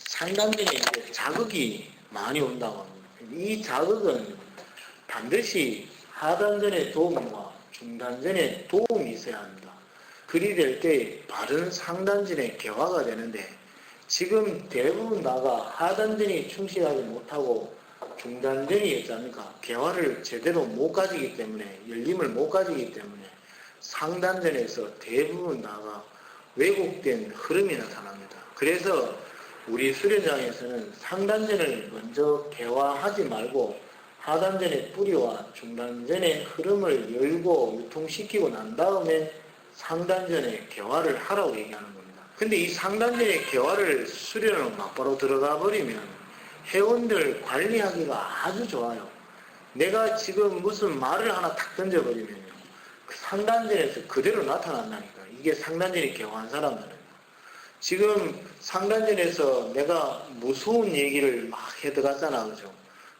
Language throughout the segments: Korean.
상단전에 이제 자극이 많이 온다고 합니다. 이 자극은 반드시 하단전의 도움과 중단전의 도움이 있어야 합니다. 그리 될 때 바른 상단전의 개화가 되는데, 지금 대부분 다가 하단전이 충실하지 못하고 중단전이 있지 않습니까? 개화를 제대로 못 가지기 때문에, 열림을 못 가지기 때문에 상단전에서 대부분 다가 왜곡된 흐름이 나타납니다. 그래서 우리 수련장에서는 상단전을 먼저 개화하지 말고 하단전의 뿌리와 중단전의 흐름을 열고 유통시키고 난 다음에 상단전의 개화를 하라고 얘기하는 겁니다. 근데 이 상단전의 개화를 수련을 막바로 들어가 버리면 회원들 관리하기가 아주 좋아요. 내가 지금 무슨 말을 하나 탁 던져버리면요, 그 상단전에서 그대로 나타난다니까. 이게 상단전이 개화한 사람들은. 지금 상단전에서 내가 무서운 얘기를 막 해들어갔잖아, 그죠?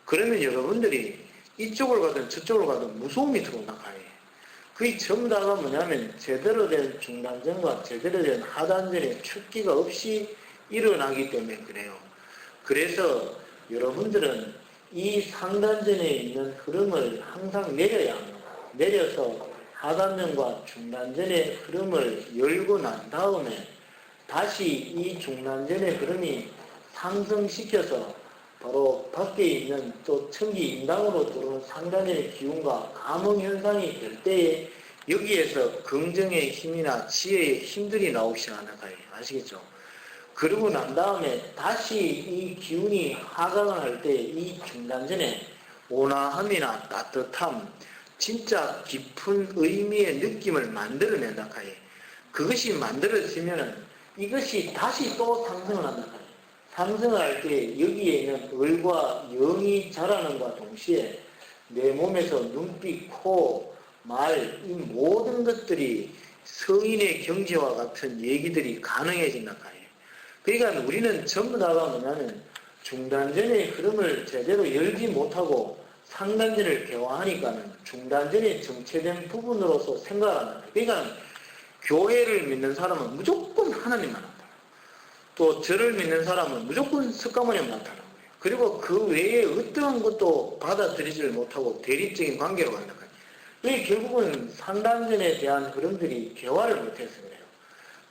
그러면 여러분들이 이쪽을 가든 저쪽을 가든 무서움이 들어온다 가요. 그게 전부 다가 뭐냐면 제대로 된 중단전과 제대로 된 하단전의 축기가 없이 일어나기 때문에 그래요. 그래서 여러분들은 이 상단전에 있는 흐름을 항상 내려야 합니다. 내려서 하단전과 중단전의 흐름을 열고 난 다음에 다시 이 중단전의 흐름이 상승시켜서 바로 밖에 있는 또 천기 인당으로 들어오는 상단전의 기운과 감흥현상이 될 때에 여기에서 긍정의 힘이나 지혜의 힘들이 나오기 시작하는 거예요. 아시겠죠? 그러고 난 다음에 다시 이 기운이 하강을 할 때 이 중단전에 온화함이나 따뜻함, 진짜 깊은 의미의 느낌을 만들어낸다 카이. 그것이 만들어지면은 이것이 다시 또 상승을 한다 카이. 상승할 때 여기에 있는 을과 영이 자라는과 동시에 내 몸에서 눈빛, 코, 말, 이 모든 것들이 성인의 경지와 같은 얘기들이 가능해진다 카이. 그러니까 우리는 전부 다가 뭐냐면 중단전의 흐름을 제대로 열지 못하고 상단전을 개화하니까는 중단전에 정체된 부분으로서 생각을 한다. 그러니까 교회를 믿는 사람은 무조건 하나님만 나타나고, 또 저를 믿는 사람은 무조건 석가모니만 나타나는 거예요. 그리고 그 외에 어떠한 것도 받아들이지를 못하고 대립적인 관계로 간다. 그게 결국은 상단전에 대한 흐름들이 개화를 못해서 그래요.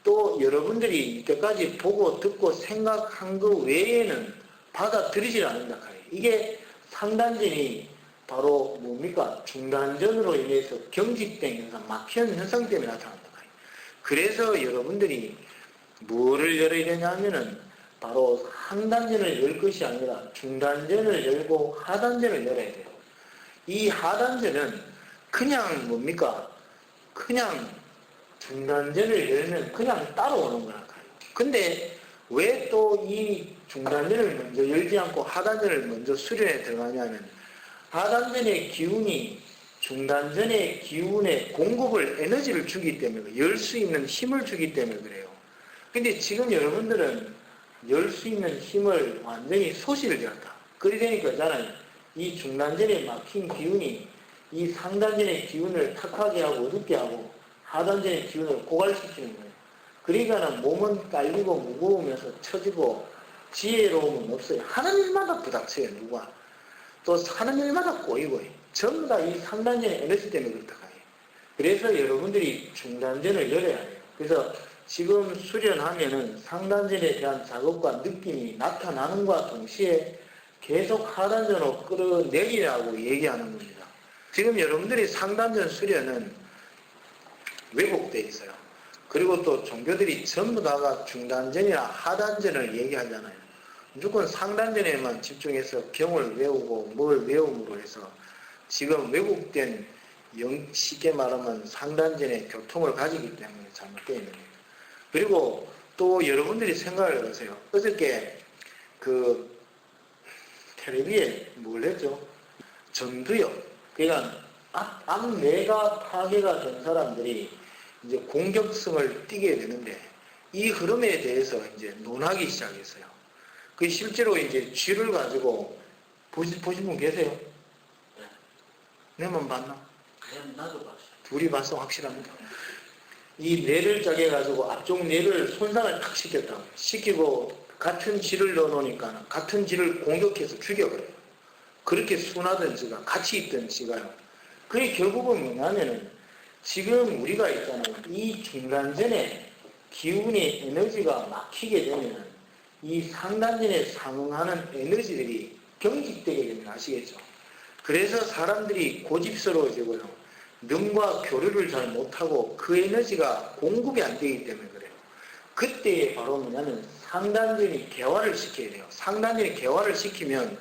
또 여러분들이 이때까지 보고 듣고 생각한 것 외에는 받아들이질 않는다. 이게 상단전이 바로 뭡니까? 중단전으로 인해서 경직된 현상, 막힌 현상 때문에 나타난다. 그래서 여러분들이 뭐를 열어야 되냐면은 바로 상단전을 열 것이 아니라 중단전을 열고 하단전을 열어야 돼요. 이 하단전은 그냥 뭡니까? 그냥 중단전을 열면 그냥 따라오는 거라고요. 근데 왜 또 이 중단전을 먼저 열지 않고 하단전을 먼저 수련에 들어가냐면 하단전의 기운이 중단전의 기운에 공급을, 에너지를 주기 때문에, 열 수 있는 힘을 주기 때문에 그래요. 근데 지금 여러분들은 열 수 있는 힘을 완전히 소실을 되었다. 그리 되니까 있잖아요. 이 중단전에 막힌 기운이 이 상단전의 기운을 탁하게 하고 어둡게 하고 하단전의 기운을 고갈시키는 거예요. 그러니까는 몸은 깔리고 무거우면서 처지고 지혜로움은 없어요. 하는 일마다 부닥쳐요, 누가. 또 하는 일마다 꼬이고, 전부 다 이 상단전의 에너지 때문에 그렇다. 그래서 여러분들이 중단전을 열어야 해요. 그래서 지금 수련하면은 상단전에 대한 작업과 느낌이 나타나는 것과 동시에 계속 하단전으로 끌어내리라고 얘기하는 겁니다. 지금 여러분들이 상단전 수련은 왜곡되어 있어요. 그리고 또 종교들이 전부 다가 중단전이나 하단전을 얘기하잖아요. 무조건 상단전에만 집중해서 경을 외우고 뭘 외움으로 해서 지금 왜곡된 쉽게 말하면 상단전의 교통을 가지기 때문에 잘못되어 있는 거예요. 그리고 또 여러분들이 생각을 해보세요. 어저께 그 텔레비에 뭘 했죠? 전두엽. 그러니까 앞뇌가 파괴가 된 사람들이 이제 공격성을 띠게 되는데 이 흐름에 대해서 이제 논하기 시작했어요. 그 실제로 이제 쥐를 가지고 보신 분 계세요? 네. 내만 봤나? 네, 나도 봤어. 둘이 봤어, 확실합니다. 이 뇌를 짜게 가지고 앞쪽 뇌를 손상을 탁 시켰다. 시키고 같은 질을 넣어놓으니까 같은 질을 공격해서 죽여버려요. 그렇게 순하던 지가 같이 있던 지가요. 그게 결국은 뭐냐면은 지금 우리가 있잖아요. 이 중단전에 기운의 에너지가 막히게 되면 이 상단전에 상응하는 에너지들이 경직되게 되면 아시겠죠? 그래서 사람들이 고집스러워지고요. 능과 교류를 잘 못하고 그 에너지가 공급이 안 되기 때문에 그래요. 그때 바로 뭐냐면 상단전이 개화를 시켜야 돼요. 상단전이 개화를 시키면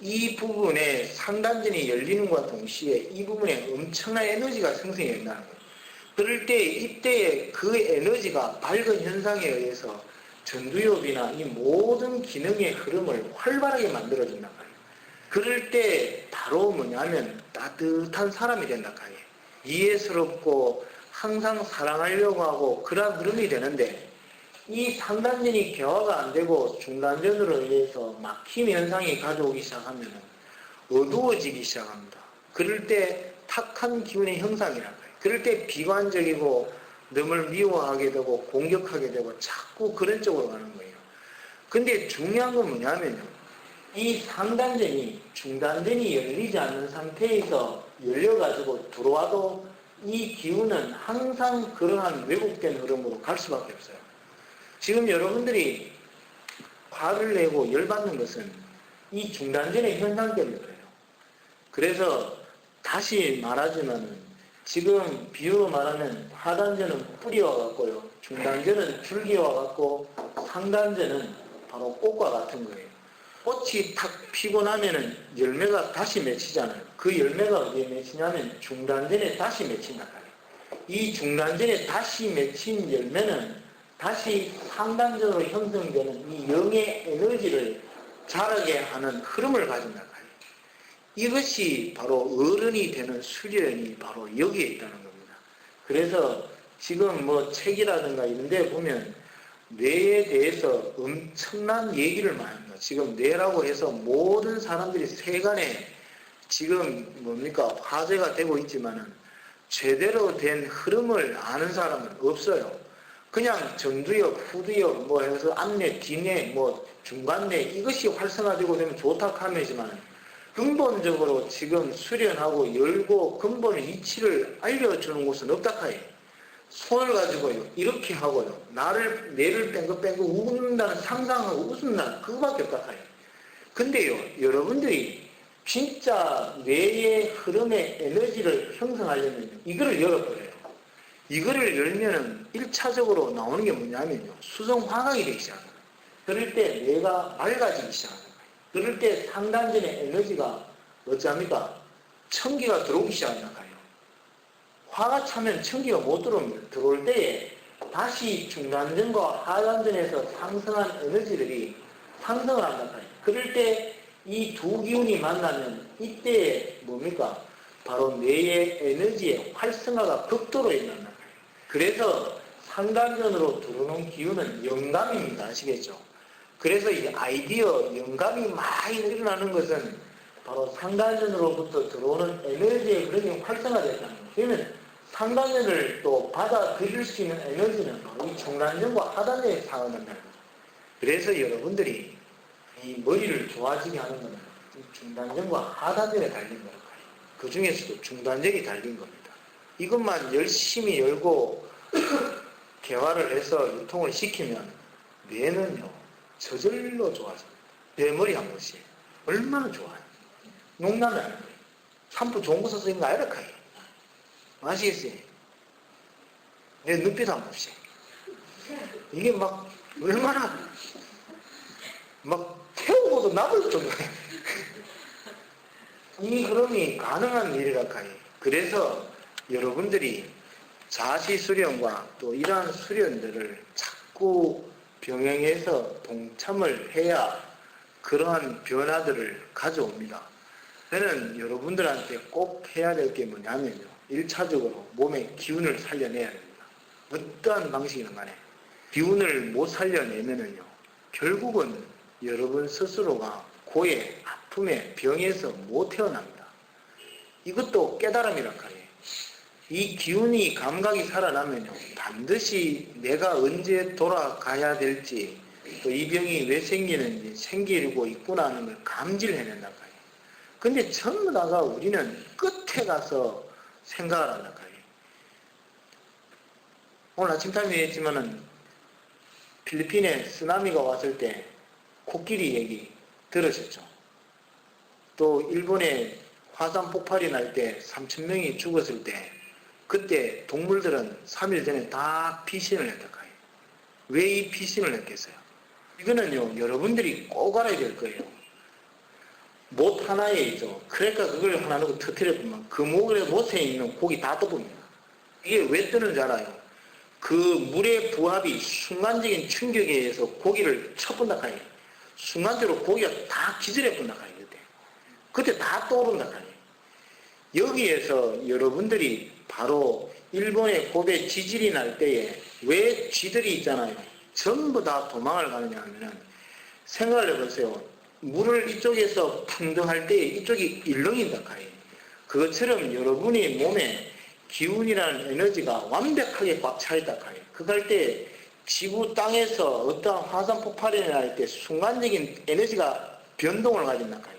이 부분에 상단전이 열리는과 동시에 이 부분에 엄청난 에너지가 생성이 된다는 거예요. 그럴 때 이때에 그 에너지가 밝은 현상에 의해서 전두엽이나 이 모든 기능의 흐름을 활발하게 만들어준단 말이에요. 그럴 때 바로 뭐냐면 따뜻한 사람이 된단 말이에요. 이해스럽고 항상 사랑하려고 하고 그런 흐름이 되는데 이 상단전이 개화가 안 되고 중단전으로 인해서 막힘 현상이 가져오기 시작하면 어두워지기 시작합니다. 그럴 때 탁한 기운의 형상이라고 해요. 그럴 때 비관적이고 남을 미워하게 되고 공격하게 되고 자꾸 그런 쪽으로 가는 거예요. 근데 중요한 건 뭐냐면요. 이 상단전이 중단전이 열리지 않는 상태에서 열려가지고 들어와도 이 기운은 항상 그러한 왜곡된 흐름으로 갈 수밖에 없어요. 지금 여러분들이 화를 내고 열받는 것은 이 중단전의 현상 때문에 그래요. 그래서 다시 말하지만은 지금 비유로 말하면 하단전은 뿌리와 같고요. 중단전은 줄기와 같고 상단전은 바로 꽃과 같은 거예요. 꽃이 탁 피고 나면은 열매가 다시 맺히잖아요. 그 열매가 어디에 맺히냐면 중단전에 다시 맺힌단 말이에요. 이 중단전에 다시 맺힌 열매는 다시 상단전으로 형성되는 이 영의 에너지를 자라게 하는 흐름을 가진단 말이에요. 이것이 바로 어른이 되는 수련이 바로 여기에 있다는 겁니다. 그래서 지금 뭐 책이라든가 이런 데 보면 뇌에 대해서 엄청난 얘기를 많이 합니다. 지금 뇌라고 해서 모든 사람들이 세간에 지금 뭡니까 화제가 되고 있지만은 제대로 된 흐름을 아는 사람은 없어요. 그냥 전두엽, 후두엽, 뭐 해서 앞뇌, 뒤뇌, 뭐 중간뇌 이것이 활성화되고 되면 좋다 하면지만 근본적으로 지금 수련하고 열고 근본의 이치를 알려주는 곳은 없다 하예요. 손을 가지고요 이렇게 하고요 나를 뇌를 뺑긋뺑긋 웃는다는 상상하고 웃는다는 그거밖에 없다 하예요. 근데요 여러분들이 진짜 뇌의 흐름의 에너지를 형성하려면 이거를 열어버려요. 이거를 열면은 1차적으로 나오는 게 뭐냐면요. 수성화학이 되기 시작합니다. 그럴 때 뇌가 맑아지기 시작합니다. 그럴 때 상단전의 에너지가 어찌합니까? 청기가 들어오기 시작합니다. 화가 차면 청기가 못 들어옵니다. 들어올 때에 다시 중단전과 하단전에서 상승한 에너지들이 상승을 한단 말이에요. 그럴 때 이 두 기운이 만나면 이때 뭡니까? 바로 뇌의 에너지의 활성화가 극도로 일어난다. 그래서 상단전으로 들어오는 기운은 영감입니다. 아시겠죠? 그래서 이 아이디어, 영감이 많이 일어나는 것은 바로 상단전으로부터 들어오는 에너지의 그런 활성화됐다는 거예요. 그러면 상단전을 또 받아들일 수 있는 에너지는 바로 이 중단전과 하단전에 상응한다는 거죠. 그래서 여러분들이 이 머리를 좋아지게 하는 것은 중단전과 하단전에 달린 거예요. 그 중에서도 중단전이 달린 겁니다. 이것만 열심히 열고 개화를 해서 유통을 시키면 뇌는요 저절로 좋아집니다. 내 머리 한 번씩 얼마나 좋아요. 농담이 아니에요. 샴푸 좋은 거 써서 이거 알아가요. 아시겠어요? 내 눈빛 한 번씩 이게 막 얼마나 막 태우고도 남을 정도예요. 이 흐름이 가능한 일이라 카이. 그래서 여러분들이 자시 수련과 또 이러한 수련들을 자꾸 병행해서 동참을 해야 그러한 변화들을 가져옵니다. 저는 여러분들한테 꼭 해야 될 게 뭐냐면요. 1차적으로 몸의 기운을 살려내야 됩니다. 어떠한 방식이든 간에 기운을 못 살려내면은요. 결국은 여러분 스스로가 고에 아픔에 병에서 못 태어납니다. 이것도 깨달음이란 말이에요. 이 기운이 감각이 살아나면요 반드시 내가 언제 돌아가야 될지 또 이 병이 왜 생기는지, 생기고 있구나 하는 걸 감지를 해낸다 카이. 근데 전부 다가 우리는 끝에 가서 생각을 한다 카이. 오늘 아침잠에 했지만은 필리핀에 쓰나미가 왔을 때 코끼리 얘기 들으셨죠? 또 일본에 화산 폭발이 날 때 3,000명이 죽었을 때 그때 동물들은 3일 전에 다 피신을 했다 카이. 왜 이 피신을 했겠어요? 이거는요, 여러분들이 꼭 알아야 될 거예요. 못 하나에 있죠. 그러니까 그걸 하나 넣고 터뜨려 보면 그 못에 있는 고기 다 떠봅니다. 이게 왜 뜨는지 알아요? 그 물의 부합이 순간적인 충격에 의해서 고기를 쳐본다 카이. 순간적으로 고기가 다 기절해 본다 카이. 그때 다 떠오른다 카이. 여기에서 여러분들이 바로 일본의 고베 지진이 날 때에 왜 쥐들이 있잖아요. 전부 다 도망을 가느냐 하면은 생각을 해보세요. 물을 이쪽에서 풍덩할 때에 이쪽이 일렁인다 카이. 그것처럼 여러분의 몸에 기운이라는 에너지가 완벽하게 꽉 차있다 카이. 그럴 때 지구 땅에서 어떠한 화산 폭발이 날 때 순간적인 에너지가 변동을 가진다 카이.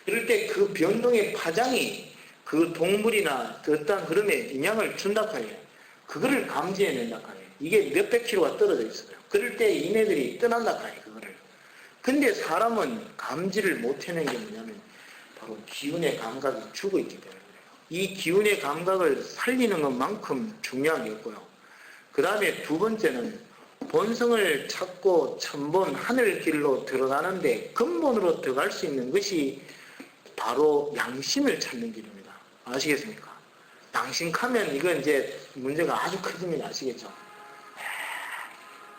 이럴 때 그 변동의 파장이 그 동물이나 어떠한 흐름에 영향을 준다 카이. 그거를 감지해낸다 카이. 이게 몇백 킬로가 떨어져 있어요. 그럴 때 이네들이 떠난다 카이. 그거를. 근데 사람은 감지를 못해낸 게 뭐냐면 바로 기운의 감각이 죽어 있기 때문에 그래요. 이 기운의 감각을 살리는 것만큼 중요한 게 없고요. 그 다음에 두 번째는 본성을 찾고 천본 하늘길로 들어가는데 근본으로 들어갈 수 있는 것이 바로 양심을 찾는 길입니다. 아시겠습니까? 양심하면 이건 이제 문제가 아주 커집니다. 아시겠죠?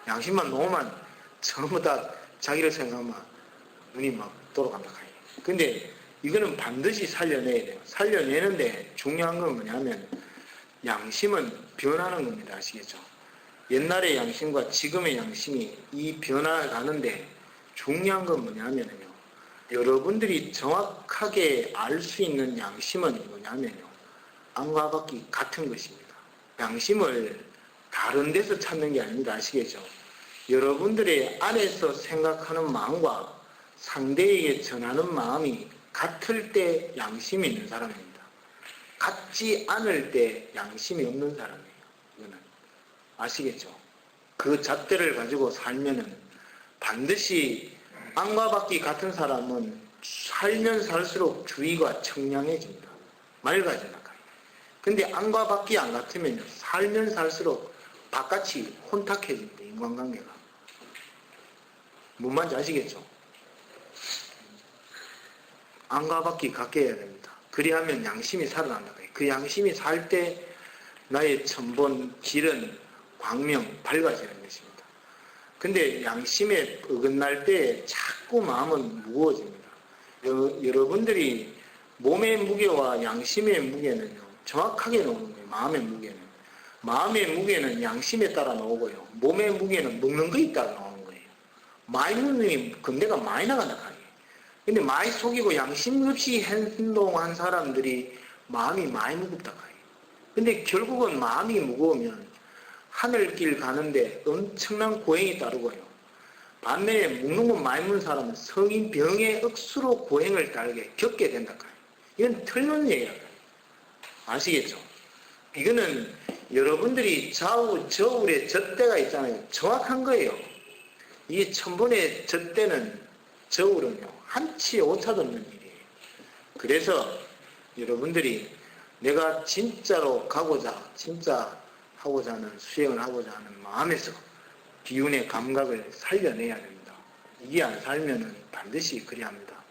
양심만 놓으면 전부 다 자기를 생각하면 눈이 막 돌아간다. 근데 이거는 반드시 살려내야 돼요. 살려내는데 중요한 건 뭐냐면 양심은 변하는 겁니다. 아시겠죠? 옛날의 양심과 지금의 양심이 이 변화를 가는데 중요한 건 뭐냐면요. 여러분들이 정확하게 알 수 있는 양심은 뭐냐면요. 안과 밖이 같은 것입니다. 양심을 다른 데서 찾는 게 아닙니다. 아시겠죠? 여러분들의 안에서 생각하는 마음과 상대에게 전하는 마음이 같을 때 양심이 있는 사람입니다. 같지 않을 때 양심이 없는 사람이에요. 이거는 아시겠죠? 그 잣대를 가지고 살면은 반드시 안과 밖이 같은 사람은 살면 살수록 주의가 청량해집니다. 맑아진다. 근데 안과 밖이 안 같으면 살면 살수록 바깥이 혼탁해집니다. 인간관계가. 뭔 말인지 아시겠죠? 안과 밖이 같게 해야 됩니다. 그리하면 양심이 살아난다. 그 양심이 살 때 나의 천본, 질은, 광명, 밝아지는 것입니다. 근데 양심에 어긋날 때 자꾸 마음은 무거워집니다. 여러분들이 몸의 무게와 양심의 무게는요, 정확하게 나오는 거예요. 마음의 무게는. 마음의 무게는 양심에 따라 나오고요. 몸의 무게는 먹는 거에 따라 나오는 거예요. 많이 먹으면 금대가 많이 나간다 하니. 근데 많이 속이고 양심 없이 행동한 사람들이 마음이 많이 무겁다 하니. 근데 결국은 마음이 무거우면 하늘길 가는데 엄청난 고행이 따르고요. 반면에 먹는 것 많이 먹는 사람은 성인 병의 억수로 고행을 따르게 겪게 된다 하니. 이건 틀린 얘기야. 아시겠죠? 이거는 여러분들이 좌우, 저울의 젖대가 있잖아요. 정확한 거예요. 이게 천본의 젖대는, 저울은요, 한치의 오차도 없는 일이에요. 그래서 여러분들이 내가 진짜로 가고자, 진짜 하고자 하는, 수행을 하고자 하는 마음에서 기운의 감각을 살려내야 됩니다. 이게 안 살면은 반드시 그래야 합니다.